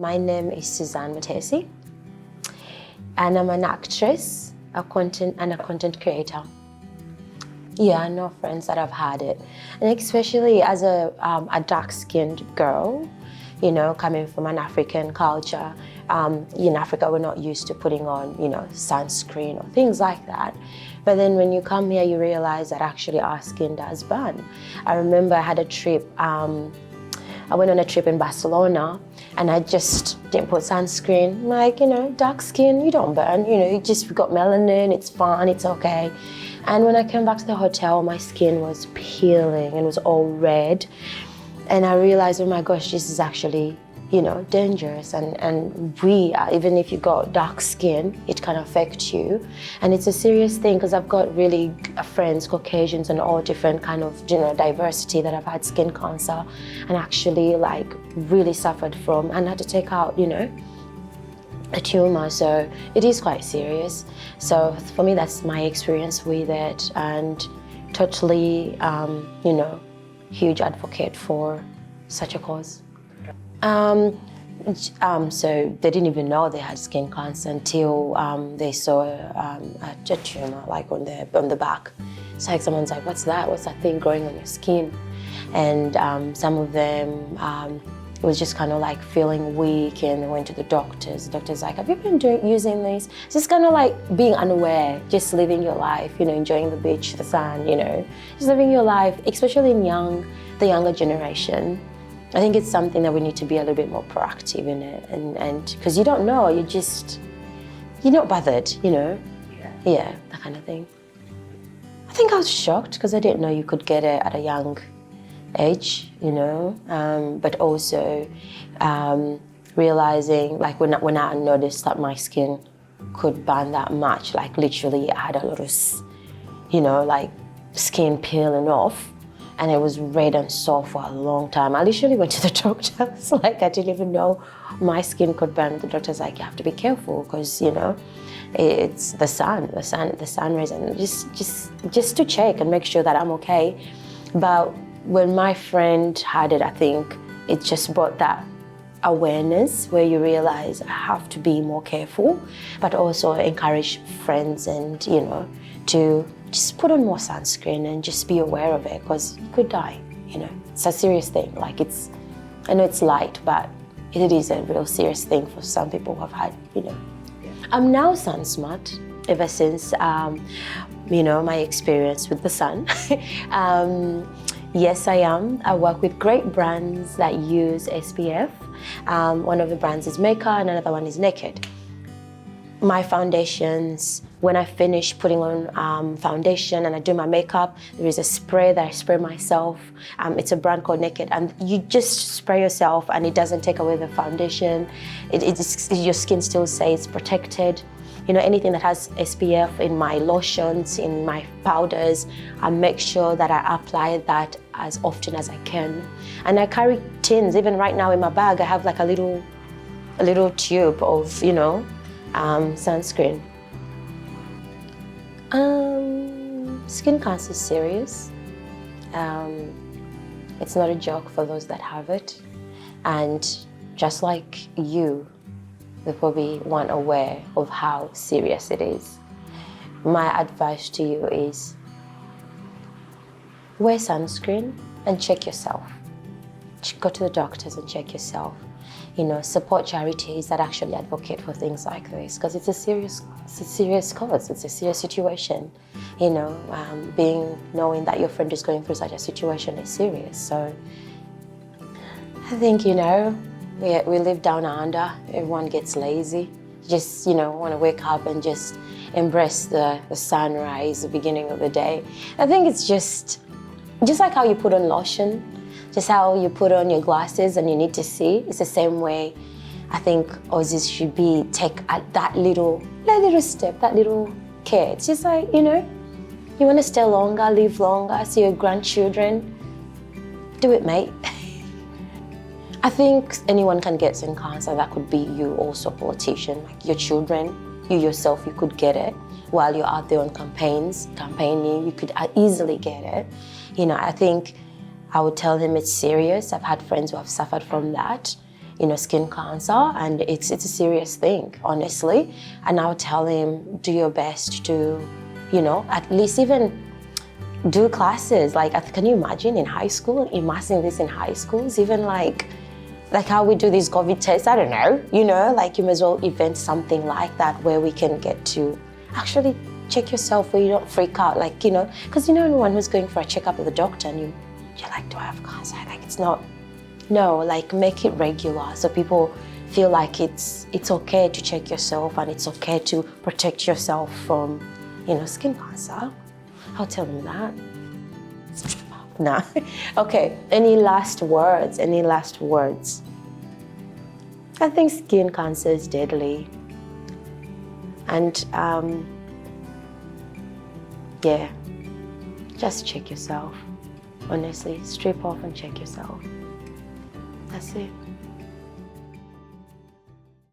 My name is Suzan Mutesi, and I'm an actress, a content creator. Yeah, I know friends that have had it, and especially as a dark-skinned girl, you know, coming from an African culture. In Africa, we're not used to putting on, you know, sunscreen or things like that. But then when you come here, you realize that actually our skin does burn. I remember I had a trip. I went on a trip in Barcelona, and I just didn't put sunscreen. Like, you know, dark skin, you don't burn. You know, you just got melanin. It's fine. It's okay. And when I came back to the hotel, my skin was peeling and it was all red. And I realized, oh my gosh, this is actually, you know, dangerous. And even if you got dark skin, it can affect you. And it's a serious thing because I've got really friends, Caucasians and all different kind of, you know, diversity that have had skin cancer and actually like really suffered from and had to take out, you know, a tumor. So it is quite serious. So for me, that's my experience with it, and totally, you know, huge advocate for such a cause. So they didn't even know they had skin cancer until they saw a tumor like on the back. It's like someone's like, "What's that? What's that thing growing on your skin?" And some of them was just kind of like feeling weak, and they went to the doctors. The doctor's like, "Have you been using this?" Just kind of like being unaware, just living your life, you know, enjoying the beach, the sun, you know, just living your life, especially in the younger generation. I think it's something that we need to be a little bit more proactive in it, and because you don't know, you're not bothered, you know, yeah, that kind of thing. I think I was shocked because I didn't know you could get it at a young age, you know, but also realizing, like when I noticed that my skin could burn that much, like literally I had a lot of, you know, like skin peeling off, and it was red and sore for a long time. I literally went to the doctor. It's like I didn't even know my skin could burn. The doctor's like, you have to be careful because, you know, it's the sun rays, and just to check and make sure that I'm okay. But when my friend had it, I think it just brought that awareness where you realize I have to be more careful, but also encourage friends and, you know, to just put on more sunscreen and just be aware of it because you could die, you know. It's a serious thing. Like I know it's light, but it is a real serious thing for some people who have had, you know. Yeah. I'm now sun smart ever since, you know, my experience with the sun. Yes, I am. I work with great brands that use SPF. One of the brands is Maker and another one is Naked. My foundations, when I finish putting on foundation and I do my makeup, there is a spray that I spray myself. It's a brand called Naked, and you just spray yourself and it doesn't take away the foundation. Your skin still stays protected. You know, anything that has SPF in my lotions, in my powders, I make sure that I apply that as often as I can. And I carry tins, even right now in my bag, I have like a little tube of, you know, sunscreen. Skin cancer is serious. It's not a joke for those that have it. And just like you, they probably weren't aware of how serious it is. My advice to you is wear sunscreen and check yourself. Go to the doctors and check yourself. You know, support charities that actually advocate for things like this because it's a serious cause. It's a serious situation. You know, knowing that your friend is going through such a situation is serious. So I think, you know, we live down under. Everyone gets lazy. Just, you know, want to wake up and just embrace the sunrise, the beginning of the day. I think it's just like how you put on lotion, just how you put on your glasses and you need to see. It's the same way I think Aussies should take that little step, that little care. It's just like, you know, you want to stay longer, live longer, see your grandchildren. Do it, mate. I think anyone can get skin cancer. That could be you also, politician, like your children, you yourself, you could get it while you're out there on campaigning, you could easily get it. You know, I think I would tell them it's serious. I've had friends who have suffered from that. skin cancer, and it's a serious thing, honestly. And I'll tell him, do your best to, at least even do classes. Like, can you imagine in high school, immersing this in high schools, even like how we do these COVID tests, I don't know, like you may as well invent something like that where we can get to actually check yourself where you don't freak out, like, because anyone who's going for a checkup with a doctor and you're like, do I have cancer? Like, it's not, no, like make it regular so people feel like it's okay to check yourself and it's okay to protect yourself from, skin cancer. I'll tell them that. Nah. Okay, any last words? I think skin cancer is deadly. And yeah, just check yourself. Honestly, strip off and check yourself. That's it.